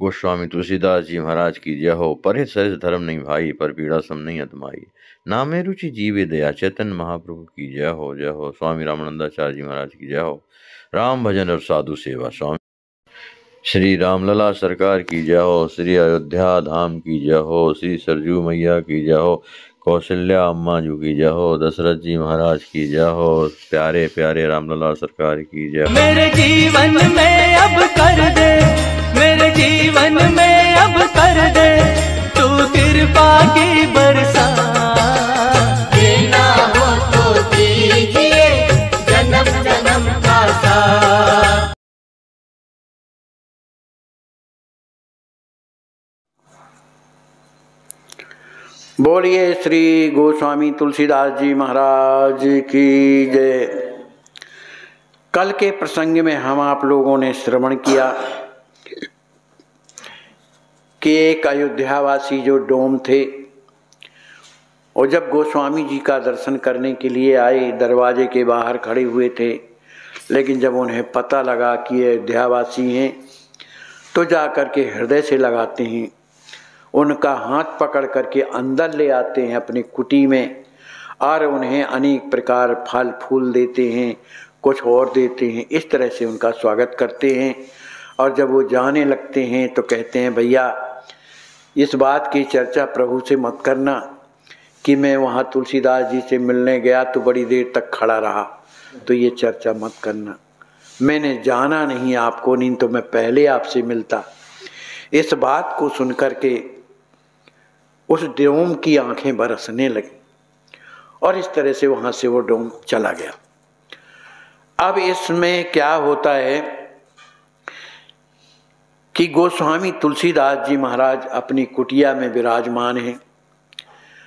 गोस्वामी तुलसीदास जी महाराज की जय हो। परे सहज धर्म नहीं भाई, पर पीड़ा सम नहीं अतमाई। नामे रुचि जीवे दया, चैतन्य महाप्रभु की जय हो जय हो। स्वामी रामानंदाचार्य जी महाराज की जय हो। राम भजन और साधु सेवा। स्वामी श्री रामलला सरकार की जय हो। श्री अयोध्या धाम की जय हो। श्री सरजू मैया की जय हो। कौशल्या अम्मा जी की जय हो। दशरथ जी महाराज की जय हो। प्यारे प्यारे रामलला सरकार की जय हो। मेरे जीवन में अब कर दे, मेरे जीवन में अब कर दे तू कृपा की बरसा। देना हो तो दीजिए जन्म जन्म का साथ। बोलिए श्री गोस्वामी तुलसीदास जी महाराज की जय। कल के प्रसंग में हम आप लोगों ने श्रवण किया कि एक अयोध्यावासी जो डोम थे और जब गोस्वामी जी का दर्शन करने के लिए आए, दरवाजे के बाहर खड़े हुए थे, लेकिन जब उन्हें पता लगा कि ये अयोध्यावासी हैं तो जा कर के हृदय से लगाते हैं, उनका हाथ पकड़ करके अंदर ले आते हैं अपनी कुटी में और उन्हें अनेक प्रकार फल फूल देते हैं, कुछ और देते हैं। इस तरह से उनका स्वागत करते हैं। और जब वो जाने लगते हैं तो कहते हैं भैया इस बात की चर्चा प्रभु से मत करना कि मैं वहाँ तुलसीदास जी से मिलने गया तो बड़ी देर तक खड़ा रहा, तो ये चर्चा मत करना। मैंने जाना नहीं आपको, नहीं तो मैं पहले आपसे मिलता। इस बात को सुनकर के उस डोम की आंखें बरसने लगी और इस तरह से वहाँ से वो डोम चला गया। अब इसमें क्या होता है कि गोस्वामी तुलसीदास जी महाराज अपनी कुटिया में विराजमान हैं,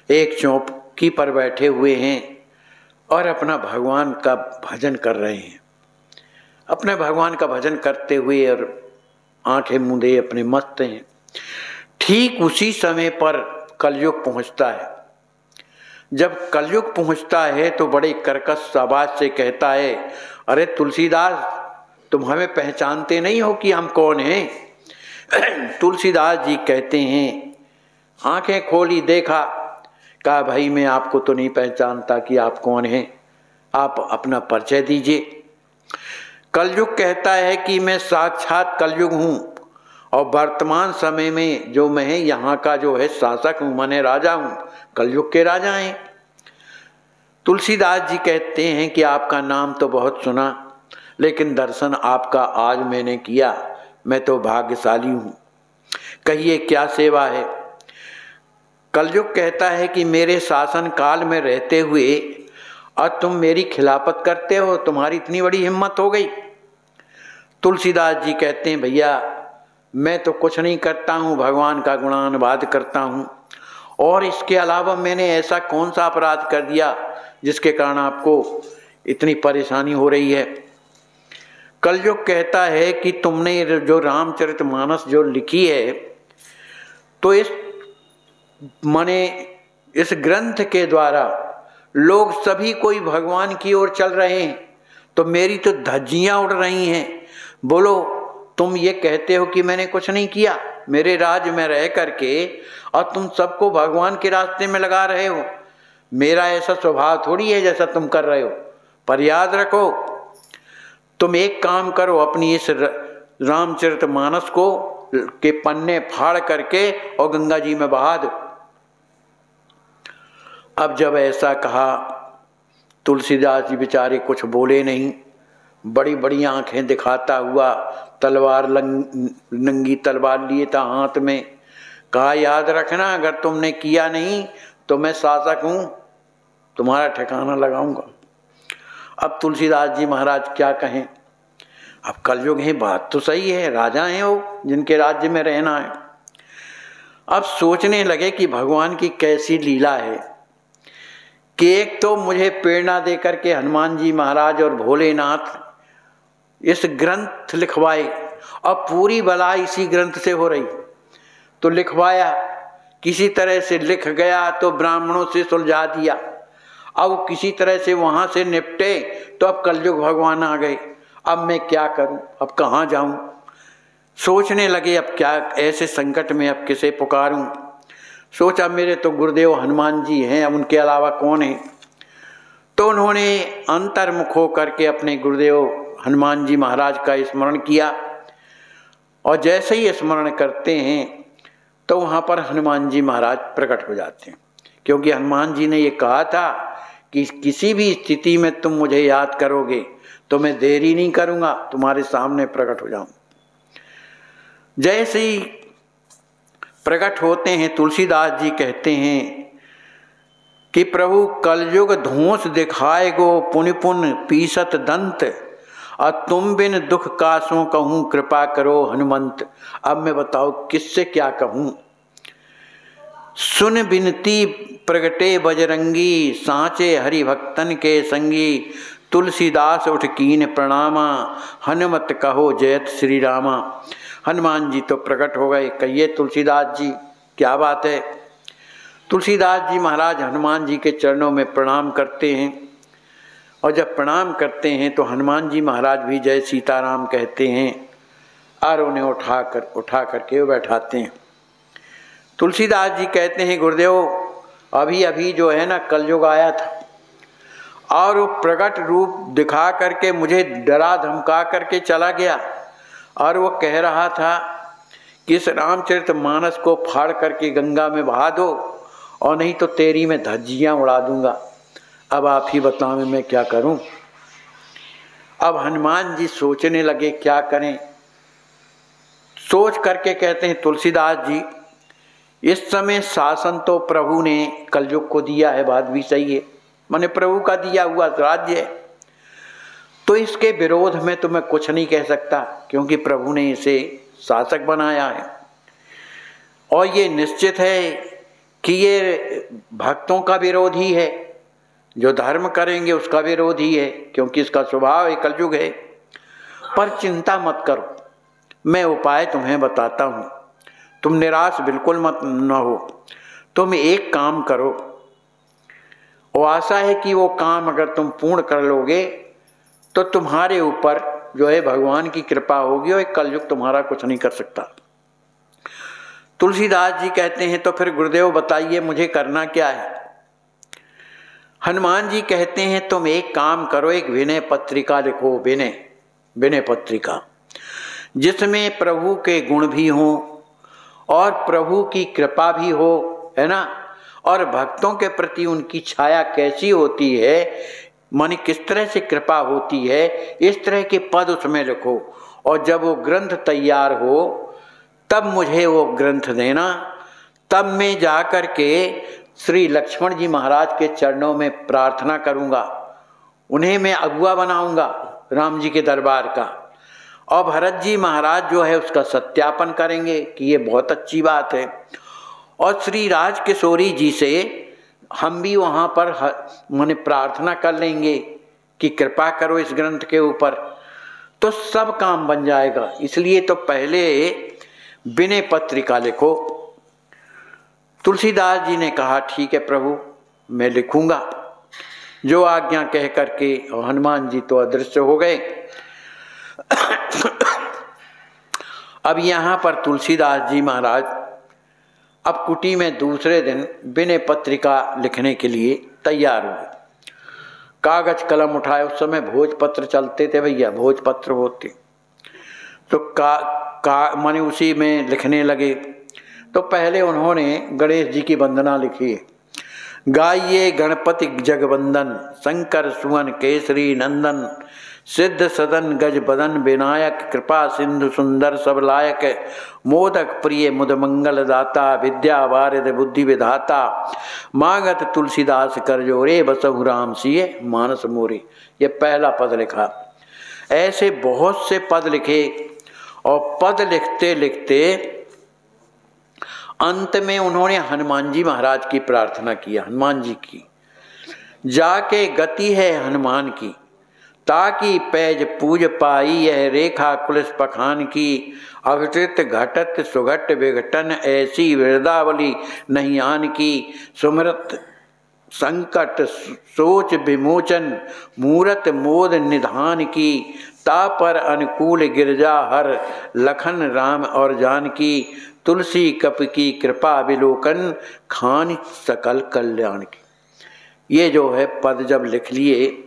एक चौकी पर बैठे हुए हैं और अपना भगवान का भजन कर रहे हैं। अपने भगवान का भजन करते हुए और आंखें मूंदे अपने मस्त हैं। ठीक उसी समय पर कलयुग पहुंचता है। जब कलयुग पहुंचता है तो बड़े कर्कश आवाज से कहता है, अरे तुलसीदास तुम हमें पहचानते नहीं हो कि हम कौन हैं। तुलसीदास जी कहते हैं, आंखें खोली, देखा, कहा भाई मैं आपको तो नहीं पहचानता कि आप कौन हैं, आप अपना परिचय दीजिए। कलयुग कहता है कि मैं साक्षात कलयुग हूँ और वर्तमान समय में जो मैं यहाँ का जो है शासक हूँ, माने राजा हूँ, कलयुग के राजा हैं। तुलसीदास जी कहते हैं कि आपका नाम तो बहुत सुना, लेकिन दर्शन आपका आज मैंने किया, मैं तो भाग्यशाली हूँ। कहिए क्या सेवा है। कलयुग कहता है कि मेरे शासन काल में रहते हुए और तुम मेरी खिलाफत करते हो, तुम्हारी इतनी बड़ी हिम्मत हो गई। तुलसीदास जी कहते हैं भैया मैं तो कुछ नहीं करता हूँ, भगवान का गुणानुवाद करता हूँ, और इसके अलावा मैंने ऐसा कौन सा अपराध कर दिया जिसके कारण आपको इतनी परेशानी हो रही है। कलयुग कहता है कि तुमने जो रामचरितमानस जो लिखी है तो इस माने इस ग्रंथ के द्वारा लोग सभी कोई भगवान की ओर चल रहे हैं, तो मेरी तो धज्जियाँ उड़ रही हैं। बोलो तुम ये कहते हो कि मैंने कुछ नहीं किया मेरे राज्य में रह करके, और तुम सबको भगवान के रास्ते में लगा रहे हो। मेरा ऐसा स्वभाव थोड़ी है जैसा तुम कर रहे हो। पर याद रखो, तुम एक काम करो, अपनी इस रामचरितमानस को के पन्ने फाड़ करके और गंगा जी में बहा दो। अब जब ऐसा कहा, तुलसीदास जी बेचारे कुछ बोले नहीं, बड़ी बड़ी आंखें दिखाता हुआ तलवार नंगी तलवार लिए था हाथ में। कहा याद रखना, अगर तुमने किया नहीं तो मैं शासक हूँ, तुम्हारा ठिकाना लगाऊंगा। अब तुलसीदास जी महाराज क्या कहें। अब कलयुग है, बात तो सही है, राजा हैं वो जिनके राज्य में रहना है। अब सोचने लगे कि भगवान की कैसी लीला है कि एक तो मुझे प्रेरणा देकर के हनुमान जी महाराज और भोलेनाथ इस ग्रंथ लिखवाए, और पूरी बला इसी ग्रंथ से हो रही। तो लिखवाया, किसी तरह से लिख गया तो ब्राह्मणों से सुलझा दिया। अब किसी तरह से वहाँ से निपटे तो अब कलयुग भगवान आ गए। अब मैं क्या करूँ, अब कहाँ जाऊँ। सोचने लगे अब क्या, ऐसे संकट में अब किसे पुकारूं। सोचा मेरे तो गुरुदेव हनुमान जी हैं, अब उनके अलावा कौन है। तो उन्होंने अंतर्मुख होकर के अपने गुरुदेव हनुमान जी महाराज का स्मरण किया, और जैसे ही स्मरण करते हैं तो वहाँ पर हनुमान जी महाराज प्रकट हो जाते हैं, क्योंकि हनुमान जी ने ये कहा था कि किसी भी स्थिति में तुम मुझे याद करोगे तो मैं देरी नहीं करूँगा, तुम्हारे सामने प्रकट हो जाऊँ। जैसे ही प्रकट होते हैं, तुलसीदास जी कहते हैं कि प्रभु कलयुग धोंस दिखाए गो पुनि पुन पीसत दंत, और तुम बिन दुख कासों कहूँ कृपा करो हनुमंत। अब मैं बताओ किससे क्या कहूँ। सुन बिनती प्रगटे बजरंगी, सांचे हरि भक्तन के संगी, तुलसीदास उठ कीन प्रणामा, हनुमत कहो जयत श्री रामा। हनुमान जी तो प्रकट हो गए। कहिए तुलसीदास जी क्या बात है। तुलसीदास जी महाराज हनुमान जी के चरणों में प्रणाम करते हैं, और जब प्रणाम करते हैं तो हनुमान जी महाराज भी जय सीताराम कहते हैं, और उन्हें उठा करके वो बैठाते हैं। तुलसीदास जी कहते हैं गुरुदेव अभी अभी जो है ना कलयुग आया था, और वो प्रकट रूप दिखा करके मुझे डरा धमका करके चला गया, और वो कह रहा था कि इस रामचरितमानस को फाड़ करके गंगा में बहा दो, और नहीं तो तेरी मैं धज्जियाँ उड़ा दूंगा। अब आप ही बताओ मैं क्या करूं। अब हनुमान जी सोचने लगे क्या करें। सोच करके कहते हैं तुलसीदास जी इस समय शासन तो प्रभु ने कलयुग को दिया है, बात भी सही है, माने प्रभु का दिया हुआ राज्य है, तो इसके विरोध में तो मैं कुछ नहीं कह सकता, क्योंकि प्रभु ने इसे शासक बनाया है। और ये निश्चित है कि ये भक्तों का विरोधी है, जो धर्म करेंगे उसका विरोधी है, क्योंकि इसका स्वभाव है, कलयुग है। पर चिंता मत करो, मैं उपाय तुम्हें बताता हूँ, तुम निराश बिल्कुल मत न हो। तुम एक काम करो, और आशा है कि वो काम अगर तुम पूर्ण कर लोगे तो तुम्हारे ऊपर जो है भगवान की कृपा होगी, और कलयुग तुम्हारा कुछ नहीं कर सकता। तुलसीदास जी कहते हैं तो फिर गुरुदेव बताइए मुझे करना क्या है। हनुमान जी कहते हैं तुम एक काम करो, एक विनय पत्रिका लिखो, विनय पत्रिका, जिसमें प्रभु के गुण भी हों और प्रभु की कृपा भी हो, है ना, और भक्तों के प्रति उनकी छाया कैसी होती है, माने किस तरह से कृपा होती है, इस तरह के पद उसमें लिखो। और जब वो ग्रंथ तैयार हो तब मुझे वो ग्रंथ देना, तब मैं जा कर के श्री लक्ष्मण जी महाराज के चरणों में प्रार्थना करूँगा, उन्हें मैं अगुआ बनाऊँगा राम जी के दरबार का, और भरत जी महाराज जो है उसका सत्यापन करेंगे कि ये बहुत अच्छी बात है। और श्री राज किशोरी जी से हम भी वहाँ पर माने प्रार्थना कर लेंगे कि कृपा करो इस ग्रंथ के ऊपर, तो सब काम बन जाएगा। इसलिए तो पहले विनय पत्रिका लिखो। तुलसीदास जी ने कहा ठीक है प्रभु मैं लिखूँगा, जो आज्ञा कह करके, और हनुमान जी तो अदृश्य हो गए। अब यहाँ पर तुलसीदास जी महाराज अब कुटी में दूसरे दिन विनय पत्रिका लिखने के लिए तैयार हुए। कागज कलम उठाए, उस समय भोजपत्र चलते थे भैया, भोजपत्र होते, तो माने उसी में लिखने लगे। तो पहले उन्होंने गणेश जी की वंदना लिखी, गाइए गणपति जगवंदन, शंकर सुवन केसरी नंदन, सिद्ध सदन गज बदन विनायक, कृपा सिंधु सुंदर सब लायक, मोदक प्रिय मुद मंगल दाता, विद्या वारिद बुद्धि विधाता, मागत तुलसीदास कर जोरे, बसहु राम सिए मानस मोरे। ये पहला पद लिखा। ऐसे बहुत से पद लिखे, और पद लिखते लिखते अंत में उन्होंने हनुमान जी महाराज की प्रार्थना किया। हनुमान जी की जाके गति है हनुमान की, ताकि पैज पूज पाई यह रेखा कुलिस पखान की, अघटित घटत सुघट विघटन ऐसी वृदावली नहीं आन की, सुमृत संकट सोच विमोचन मूरत मोद निधान की, ता पर अनुकूल गिरजा हर लखन राम और जानकी, तुलसी कप की कृपा विलोकन खान सकल कल्याण की। ये जो है पद जब लिख लिए,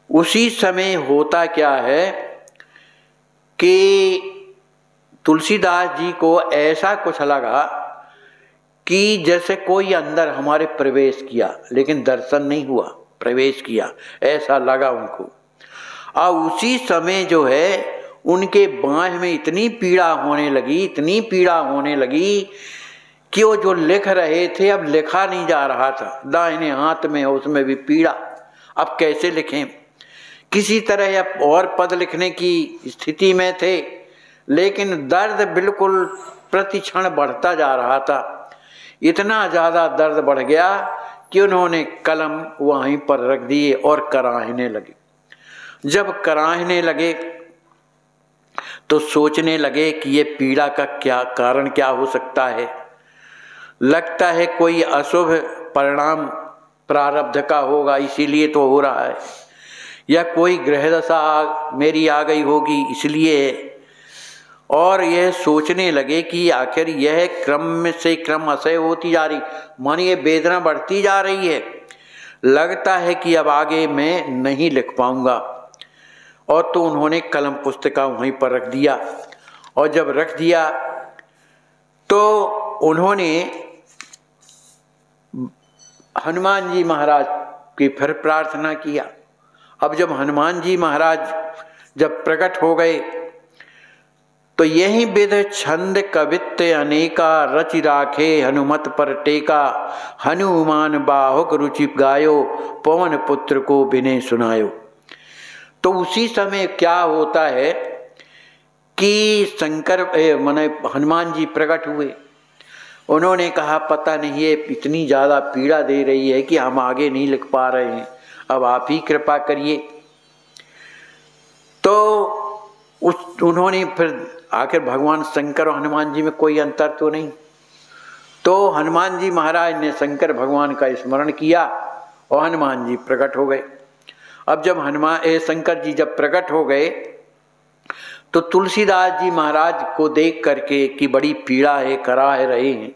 उसी समय होता क्या है कि तुलसीदास जी को ऐसा कुछ लगा कि जैसे कोई अंदर हमारे प्रवेश किया, लेकिन दर्शन नहीं हुआ, प्रवेश किया ऐसा लगा उनको। और उसी समय जो है उनके बाँह में इतनी पीड़ा होने लगी, इतनी पीड़ा होने लगी कि वो जो लिख रहे थे अब लिखा नहीं जा रहा था। दाहिने हाथ में उसमें भी पीड़ा, अब कैसे लिखें। किसी तरह अब और पद लिखने की स्थिति में थे, लेकिन दर्द बिल्कुल प्रति क्षण बढ़ता जा रहा था। इतना ज़्यादा दर्द बढ़ गया कि उन्होंने कलम वहीं पर रख दिए और कराहने लगे। जब कराहने लगे तो सोचने लगे कि ये पीड़ा का क्या कारण क्या हो सकता है। लगता है कोई अशुभ परिणाम प्रारब्ध का होगा, इसीलिए तो हो रहा है, या कोई ग्रह दशा मेरी आ गई होगी इसलिए। और यह सोचने लगे कि आखिर यह क्रम से क्रम असह्य होती जा रही, मानिए वेदना बढ़ती जा रही है, लगता है कि अब आगे मैं नहीं लिख पाऊंगा। और तो उन्होंने कलम पुस्तिका वहीं पर रख दिया। और जब रख दिया तो उन्होंने हनुमान जी महाराज की फिर प्रार्थना किया। अब जब हनुमान जी महाराज जब प्रकट हो गए तो यही विध छंद कवित्त अनेका, रचि राखे हनुमत पर टेका, हनुमान बाहुक रुचि गायो, पवन पुत्र को विनय सुनायो। तो उसी समय क्या होता है कि शंकर माने हनुमान जी प्रकट हुए। उन्होंने कहा पता नहीं ये इतनी ज़्यादा पीड़ा दे रही है कि हम आगे नहीं लिख पा रहे हैं, अब आप ही कृपा करिए। तो उन्होंने फिर आखिर भगवान शंकर और हनुमान जी में कोई अंतर तो नहीं, तो हनुमान जी महाराज ने शंकर भगवान का स्मरण किया और हनुमान जी प्रकट हो गए। अब जब शंकर जी जब प्रकट हो गए तो तुलसीदास जी महाराज को देख करके कि बड़ी पीड़ा है, कराह रहे हैं।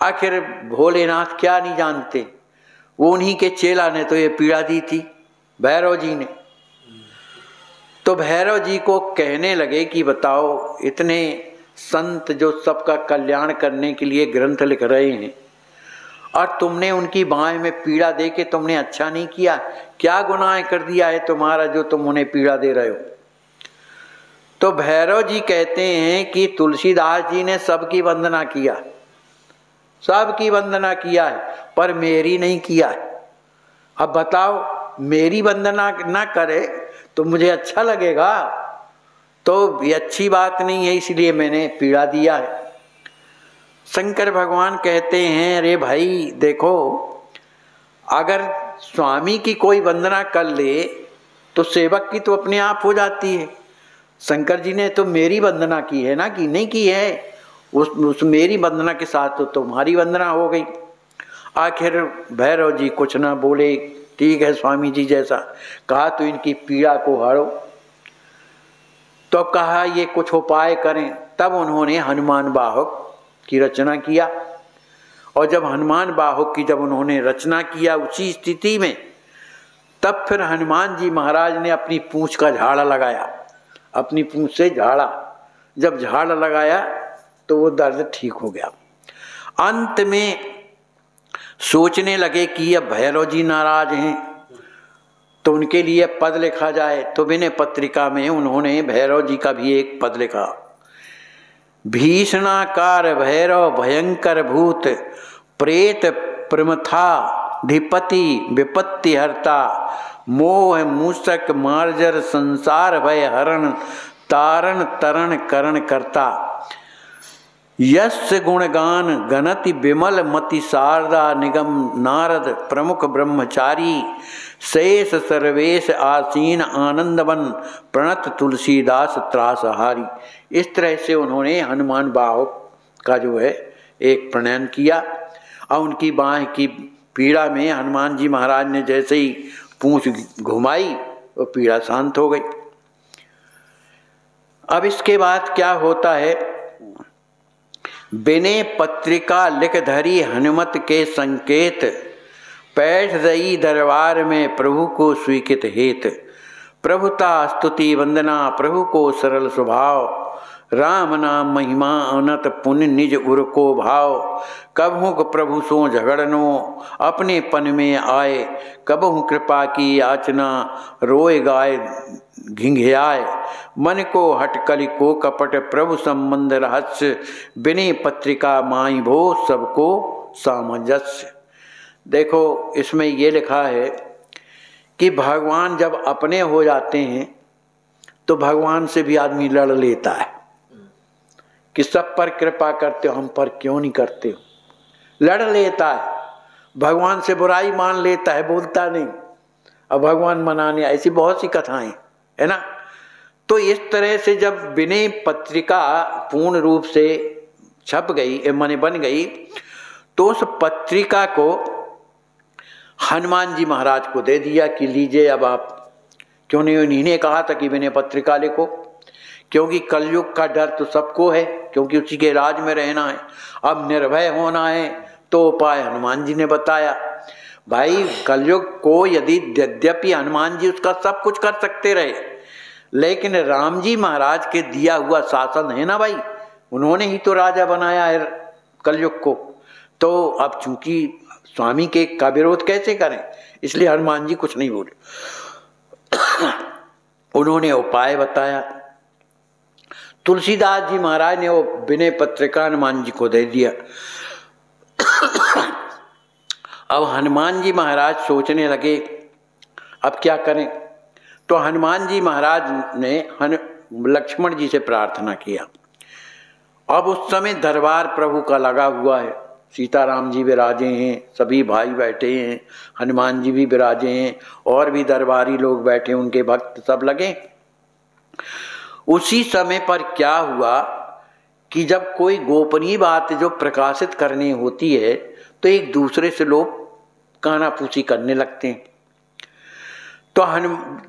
आखिर भोलेनाथ क्या नहीं जानते, वो उन्हीं के चेला ने तो ये पीड़ा दी थी, भैरव जी ने। तो भैरव जी को कहने लगे कि बताओ, इतने संत जो सबका कल्याण करने के लिए ग्रंथ लिख रहे हैं और तुमने उनकी बाँह में पीड़ा दे के तुमने अच्छा नहीं किया, क्या गुनाह कर दिया है तुम्हारा जो तुम उन्हें पीड़ा दे रहे हो। तो भैरव जी कहते हैं कि तुलसीदास जी ने सबकी वंदना किया, सबकी वंदना किया है, पर मेरी नहीं किया है। अब बताओ, मेरी वंदना ना करे तो मुझे अच्छा लगेगा? तो ये अच्छी बात नहीं है, इसलिए मैंने पीड़ा दिया है। शंकर भगवान कहते हैं अरे भाई देखो, अगर स्वामी की कोई वंदना कर ले तो सेवक की तो अपने आप हो जाती है। शंकर जी ने तो मेरी वंदना की है ना, कि नहीं की है, उस मेरी वंदना के साथ तो तुम्हारी वंदना हो गई। आखिर भैरव जी कुछ ना बोले, ठीक है स्वामी जी जैसा कहा तो इनकी पीड़ा को हरो। तो कहा ये कुछ उपाय करें। तब उन्होंने हनुमान बाहुक की रचना किया। और जब हनुमान बाहुक की जब उन्होंने रचना किया उसी स्थिति में, तब फिर हनुमान जी महाराज ने अपनी पूंछ का झाड़ा लगाया, अपनी पूंछ से झाड़ा। जब झाड़ा लगाया तो वो दर्द ठीक हो गया। अंत में सोचने लगे कि अब भैरव जी नाराज हैं तो उनके लिए पद लिखा जाए। तो विनय पत्रिका में उन्होंने भैरव जी का भी एक पद लिखा। भीषणाकार भैरव भयंकर भूत, प्रेत प्रमथा धिपति विपत्ति हरता, मोह मूषक मार्जर संसार भय हरण, तारण तरण करण करता। यस्य गुणगान गणति विमल मति शारदा, निगम नारद प्रमुख ब्रह्मचारी, शेष सर्वेश आसीन आनंदवन, प्रणत तुलसीदास त्रासहारी। इस तरह से उन्होंने हनुमान बाहुक का जो है एक प्रणयन किया। और उनकी बाँह की पीड़ा में हनुमान जी महाराज ने जैसे ही पूंछ घुमाई, वो पीड़ा शांत हो गई। अब इसके बाद क्या होता है, बिने पत्रिका लिख धरी हनुमत के संकेत, बैठ रही दरबार में प्रभु को स्वीकृत हेत। प्रभुता स्तुति वंदना प्रभु को सरल स्वभाव, राम नाम महिमा अनत पुण्य निज उर को भाव। कबहु प्रभु सो झगड़नो अपने पन में आए, कबहु कृपा की याचना रोए गाय घिंघियाए। मन को हटकली को कपट प्रभु संबंध रहस्य, बिने पत्रिका माई भो सबको सामंजस्य। देखो इसमें ये लिखा है कि भगवान जब अपने हो जाते हैं तो भगवान से भी आदमी लड़ लेता है कि सब पर कृपा करते हो, हम पर क्यों नहीं करते हो, लड़ लेता है। भगवान से बुराई मान लेता है, बोलता नहीं। अब भगवान मनाने, ऐसी बहुत सी कथाएं है ना। तो इस तरह से जब बिने पत्रिका पूर्ण रूप से छप गई, माने बन गई, तो उस पत्रिका को हनुमान जी महाराज को दे दिया कि लीजिए अब आप। क्यों नहीं, उन्हीं ने कहा था कि बिने पत्रिका लिखो, क्योंकि कलयुग का डर तो सबको है, क्योंकि उसी के राज में रहना है। अब निर्भय होना है तो उपाय हनुमान जी ने बताया। भाई कलयुग को यद्यपि हनुमान जी उसका सब कुछ कर सकते रहे, लेकिन राम जी महाराज के दिया हुआ शासन है ना भाई, उन्होंने ही तो राजा बनाया है कलयुग को। तो अब चूंकि स्वामी के का विरोध कैसे करें, इसलिए हनुमान जी कुछ नहीं बोले। उन्होंने उपाय बताया। तुलसीदास जी महाराज ने वो बिने पत्रिका हनुमान जी को दे दिया। अब हनुमान जी महाराज सोचने लगे अब क्या करें। तो हनुमान जी महाराज ने लक्ष्मण जी से प्रार्थना किया। अब उस समय दरबार प्रभु का लगा हुआ है, सीताराम जी विराजे हैं, सभी भाई बैठे हैं, हनुमान जी भी विराजे हैं, और भी दरबारी लोग बैठे, उनके भक्त सब लगे। उसी समय पर क्या हुआ कि जब कोई गोपनीय बात जो प्रकाशित करनी होती है तो एक दूसरे से लोग कानाफूसी करने लगते हैं। तो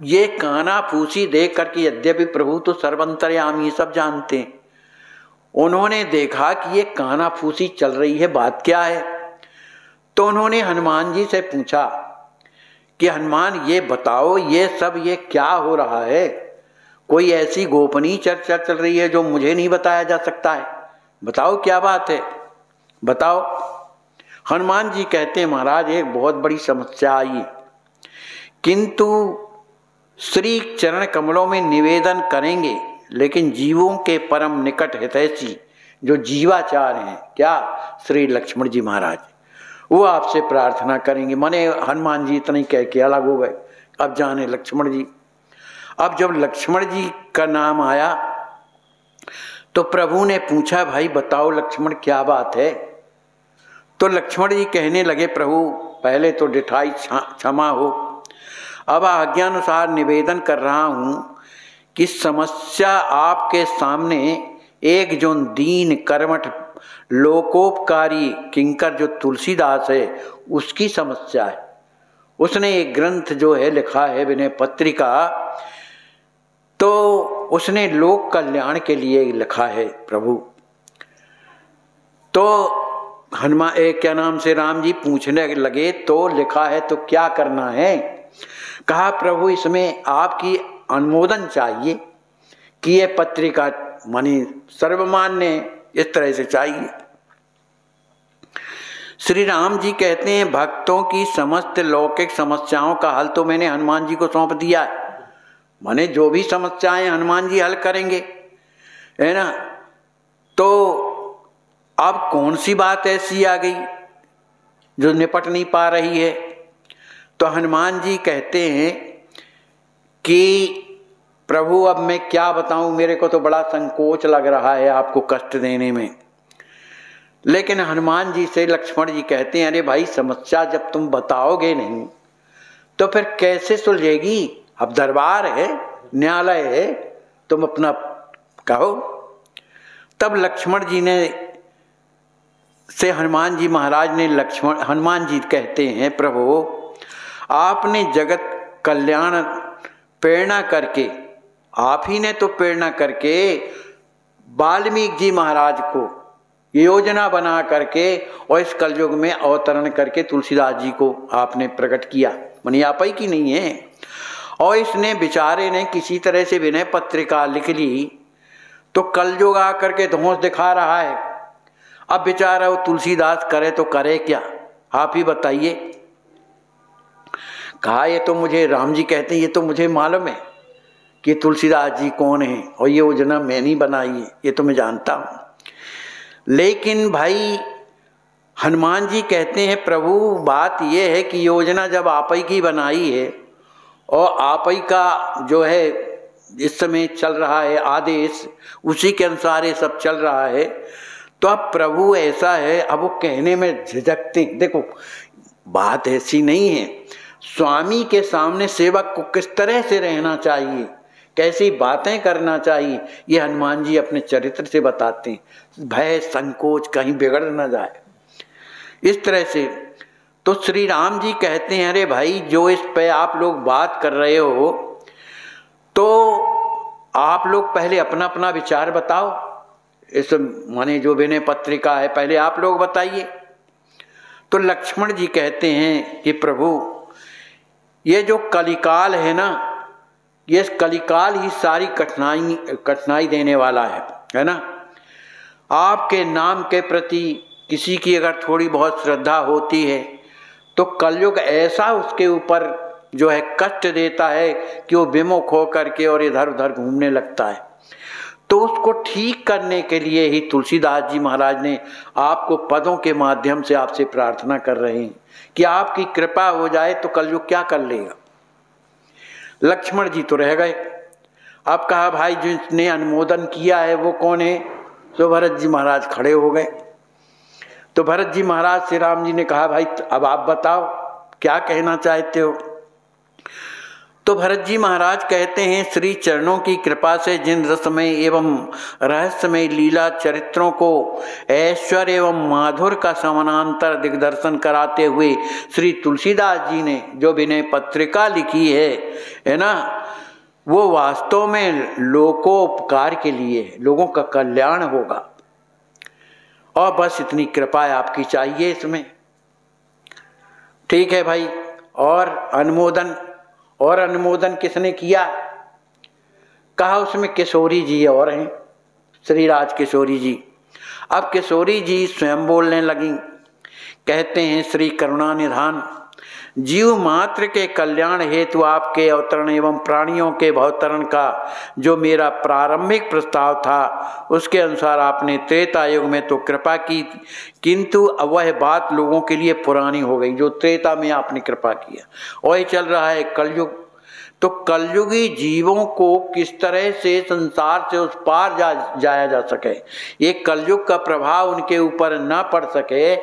ये कानाफूसी देख करके, यद्यपि प्रभु तो सर्वंतर्यामी सब जानते हैं, उन्होंने देखा कि ये कानाफूसी चल रही है, बात क्या है। तो उन्होंने हनुमान जी से पूछा कि हनुमान ये बताओ ये सब ये क्या हो रहा है, कोई ऐसी गोपनीय चर्चा चल रही है जो मुझे नहीं बताया जा सकता है, बताओ क्या बात है, बताओ। हनुमान जी कहते हैं महाराज एक बहुत बड़ी समस्या आई, किंतु श्री चरण कमलों में निवेदन करेंगे, लेकिन जीवों के परम निकट हितैषी जो जीवाचार हैं, क्या श्री लक्ष्मण जी महाराज, वो आपसे प्रार्थना करेंगे। माने हनुमान जी इतना ही कह के अलग हो गए। अब जाने लक्ष्मण जी। अब जब लक्ष्मण जी का नाम आया तो प्रभु ने पूछा भाई बताओ लक्ष्मण क्या बात है। तो लक्ष्मण जी कहने लगे प्रभु पहले तो डिठाई क्षमा हो, अब आज्ञानुसार निवेदन कर रहा हूँ कि समस्या आपके सामने एक जो दीन कर्मठ लोकोपकारी किंकर जो तुलसीदास है उसकी समस्या है। उसने एक ग्रंथ जो है लिखा है विनय पत्रिका, तो उसने लोक कल्याण के लिए लिखा है प्रभु। तो हनुमान क्या नाम से राम जी पूछने लगे तो लिखा है तो क्या करना है। कहा प्रभु इसमें आपकी अनुमोदन चाहिए कि ये पत्रिका मानी सर्वमान्य इस तरह से चाहिए। श्री राम जी कहते हैं भक्तों की समस्त लौकिक समस्याओं का हल तो मैंने हनुमान जी को सौंप दिया है, माने जो भी समस्याएं हनुमान जी हल करेंगे, है ना। तो अब कौन सी बात ऐसी आ गई जो निपट नहीं पा रही है। तो हनुमान जी कहते हैं कि प्रभु अब मैं क्या बताऊं, मेरे को तो बड़ा संकोच लग रहा है आपको कष्ट देने में। लेकिन हनुमान जी से लक्ष्मण जी कहते हैं अरे भाई समस्या जब तुम बताओगे नहीं तो फिर कैसे सुलझेगी। अब दरबार है, न्यायालय है, तुम अपना कहो। तब लक्ष्मण जी ने से हनुमान जी महाराज ने हनुमान जी कहते हैं प्रभु आपने जगत कल्याण प्रेरणा करके, आप ही ने तो प्रेरणा करके वाल्मीकि जी महाराज को योजना बना करके और इस कलयुग में अवतरण करके तुलसीदास जी को आपने प्रकट किया, मनी आप ही की नहीं है। और इसने बेचारे ने किसी तरह से विनय पत्रिका लिख ली तो कलयुग आकर के धौंस दिखा रहा है। अब बेचारा वो तुलसीदास करे तो करे क्या, आप ही बताइए। कहा ये तो मुझे राम जी कहते हैं, ये तो मुझे मालूम है कि तुलसीदास जी कौन है और ये योजना मैं नहीं बनाई है, ये तो मैं जानता हूँ। लेकिन भाई हनुमान जी कहते हैं प्रभु बात ये है कि योजना जब आप ही की बनाई है और आप ही का जो है इस समय चल रहा है आदेश, उसी के अनुसार ये सब चल रहा है, तो अब प्रभु ऐसा है। अब वो कहने में झिझकते, देखो बात ऐसी नहीं है। स्वामी के सामने सेवक को किस तरह से रहना चाहिए, कैसी बातें करना चाहिए, ये हनुमान जी अपने चरित्र से बताते हैं। भय संकोच कहीं बिगड़ न जाए इस तरह से। तो श्री राम जी कहते हैं अरे भाई जो इस पे आप लोग बात कर रहे हो तो आप लोग पहले अपना अपना विचार बताओ। इस माने जो विनय पत्रिका है पहले आप लोग बताइए। तो लक्ष्मण जी कहते हैं कि प्रभु ये जो कलिकाल है ना, ये कलिकाल ही सारी कठिनाई देने वाला है ना। आपके नाम के प्रति किसी की अगर थोड़ी बहुत श्रद्धा होती है तो कलयुग ऐसा उसके ऊपर जो है कष्ट देता है कि वो विमुख होकर के और इधर उधर घूमने लगता है। तो उसको ठीक करने के लिए ही तुलसीदास जी महाराज ने आपको पदों के माध्यम से आपसे प्रार्थना कर रहे हैं कि आपकी कृपा हो जाए तो कलयुग क्या कर लेगा। लक्ष्मण जी तो रह गए। अब कहा भाई जिसने अनुमोदन किया है वो कौन है, तो भरत जी महाराज खड़े हो गए। तो भरत जी महाराज से राम जी ने कहा भाई अब आप बताओ क्या कहना चाहते हो। तो भरत जी महाराज कहते हैं श्री चरणों की कृपा से जिन रसमय एवं रहस्यमय लीला चरित्रों को ऐश्वर्य एवं माधुर का समानांतर दिग्दर्शन कराते हुए श्री तुलसीदास जी ने जो विनय पत्रिका लिखी है ना, वो वास्तव में लोकोपकार के लिए, लोगों का कल्याण होगा। और बस इतनी कृपा आपकी चाहिए इसमें। ठीक है भाई। और अनुमोदन किसने किया, कहा उसमें किशोरी जी और हैं, श्री राज किशोरी जी। अब किशोरी जी स्वयं बोलने लगी, कहते हैं श्री करुणा निधान जीव मात्र के कल्याण हेतु आपके अवतरण एवं प्राणियों के भवतरण का जो मेरा प्रारंभिक प्रस्ताव था उसके अनुसार आपने त्रेता युग में तो कृपा की, किंतु वह बात लोगों के लिए पुरानी हो गई जो त्रेता में आपने कृपा किया। और ये चल रहा है कलयुग। तो कलयुगी जीवों को किस तरह से संसार से उस पार जाया जा सके, ये कलयुग का प्रभाव उनके ऊपर न पड़ सके,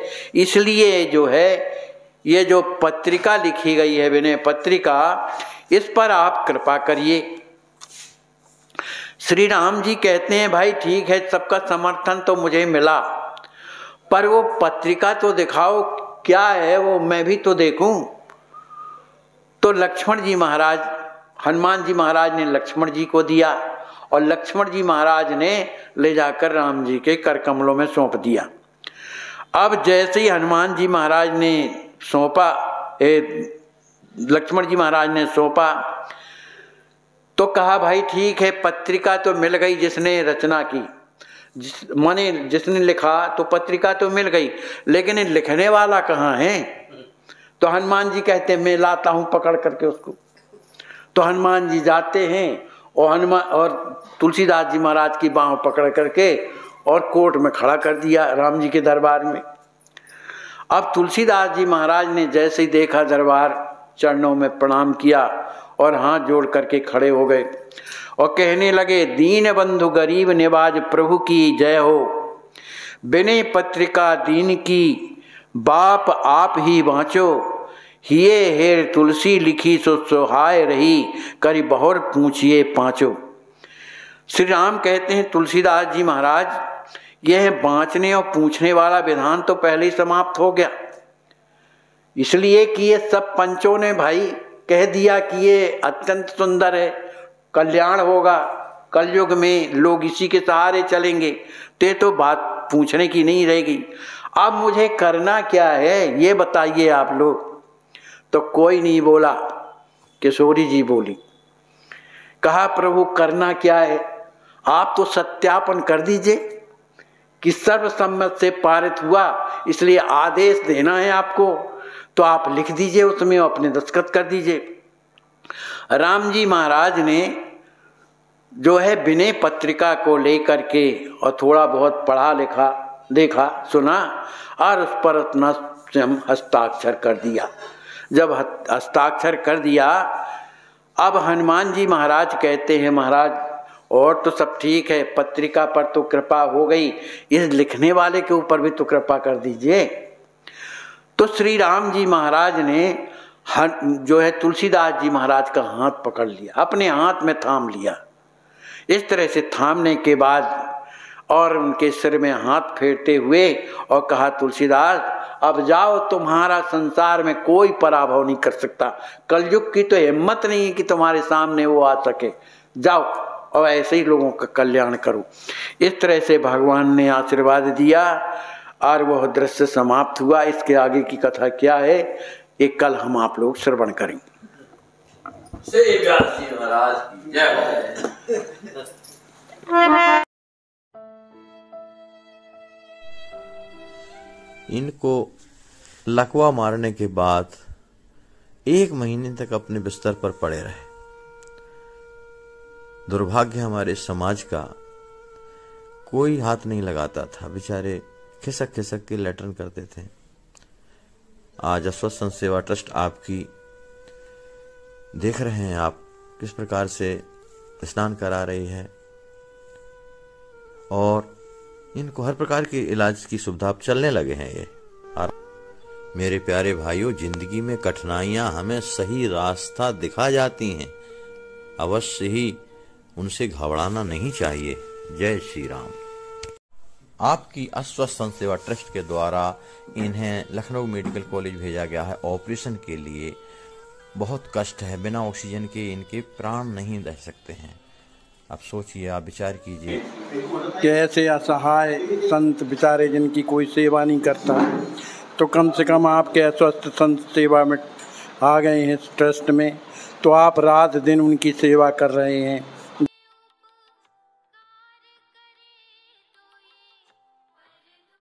इसलिए जो है ये जो पत्रिका लिखी गई है विनय पत्रिका, इस पर आप कृपा करिए। श्री राम जी कहते हैं भाई ठीक है, सबका समर्थन तो मुझे मिला, पर वो पत्रिका तो दिखाओ क्या है, वो मैं भी तो देखूं। तो लक्ष्मण जी महाराज, हनुमान जी महाराज ने लक्ष्मण जी को दिया और लक्ष्मण जी महाराज ने ले जाकर राम जी के कर कमलों में सौंप दिया। अब जैसे ही हनुमान जी महाराज ने सौंपा, लक्ष्मण जी महाराज ने सौंपा, तो कहा भाई ठीक है, पत्रिका तो मिल गई जिसने रचना की, माने जिसने लिखा तो पत्रिका तो मिल गई, लेकिन लिखने वाला कहाँ है। तो हनुमान जी कहते मैं लाता हूँ पकड़ करके उसको। तो हनुमान जी जाते हैं और तुलसीदास जी महाराज की बाँह पकड़ करके और कोर्ट में खड़ा कर दिया राम जी के दरबार में। अब तुलसीदास जी महाराज ने जैसे ही देखा दरबार, चरणों में प्रणाम किया और हाथ जोड़ करके खड़े हो गए और कहने लगे दीन बंधु गरीब निवाज प्रभु की जय हो। विनय पत्रिका दीन की बाप आप ही बाँचो, हिये हेर तुलसी लिखी सो सोहाय रही, करी बहुर पूछिए पाँचो। श्री राम कहते हैं तुलसीदास जी महाराज यह बाँचने और पूछने वाला विधान तो पहले ही समाप्त हो गया, इसलिए कि ये सब पंचों ने भाई कह दिया कि ये अत्यंत सुंदर है, कल्याण होगा, कलयुग में लोग इसी के सहारे चलेंगे, तो बात पूछने की नहीं रहेगी। अब मुझे करना क्या है ये बताइए आप लोग। तो कोई नहीं बोला, किशोरी जी बोली। कहा प्रभु करना क्या है, आप तो सत्यापन कर दीजिए कि सर्वसम्मत से पारित हुआ, इसलिए आदेश देना है आपको, तो आप लिख दीजिए उसमें, अपने दस्तखत कर दीजिए। राम जी महाराज ने जो है विनय पत्रिका को लेकर के और थोड़ा बहुत पढ़ा लिखा, देखा, सुना और उस पर अपना स्वयं हस्ताक्षर कर दिया। जब हस्ताक्षर कर दिया, अब हनुमान जी महाराज कहते हैं महाराज और तो सब ठीक है, पत्रिका पर तो कृपा हो गई, इस लिखने वाले के ऊपर भी तो कृपा कर दीजिए। तो श्री राम जी महाराज ने जो है तुलसीदास जी महाराज का हाथ पकड़ लिया, अपने हाथ में थाम लिया। इस तरह से थामने के बाद और उनके सिर में हाथ फेरते हुए और कहा तुलसीदास अब जाओ, तुम्हारा संसार में कोई पराभव नहीं कर सकता, कलयुग की तो हिम्मत नहीं है कि तुम्हारे सामने वो आ सके, जाओ और ऐसे ही लोगों का कल्याण करो। इस तरह से भगवान ने आशीर्वाद दिया और वह दृश्य समाप्त हुआ। इसके आगे की कथा क्या है ये कल हम आप लोग श्रवण करेंगे। श्री व्यास जी महाराज की जय हो। इनको लकवा मारने के बाद 1 महीने तक अपने बिस्तर पर पड़े रहे। दुर्भाग्य हमारे समाज का, कोई हाथ नहीं लगाता था, बेचारे खिसक खिसक के लेटरन करते थे। आज अस्वस्थ संत सेवा ट्रस्ट आपकी देख रहे हैं आप किस प्रकार से स्नान करा रही है और इनको हर प्रकार के इलाज की सुविधा अब चलने लगे हैं ये। और मेरे प्यारे भाइयों, जिंदगी में कठिनाइयां हमें सही रास्ता दिखा जाती हैं, अवश्य ही उनसे घबराना नहीं चाहिए। जय श्री राम। आपकी अस्वस्थ संत सेवा ट्रस्ट के द्वारा इन्हें लखनऊ मेडिकल कॉलेज भेजा गया है ऑपरेशन के लिए। बहुत कष्ट है, बिना ऑक्सीजन के इनके प्राण नहीं रह सकते हैं। अब सोचिए, आप विचार कीजिए कि ऐसे असहाय संत बेचारे जिनकी कोई सेवा नहीं करता, तो कम से कम आपके अस्वस्थ संत सेवा में आ गए हैं इस ट्रस्ट में, तो आप रात दिन उनकी सेवा कर रहे हैं।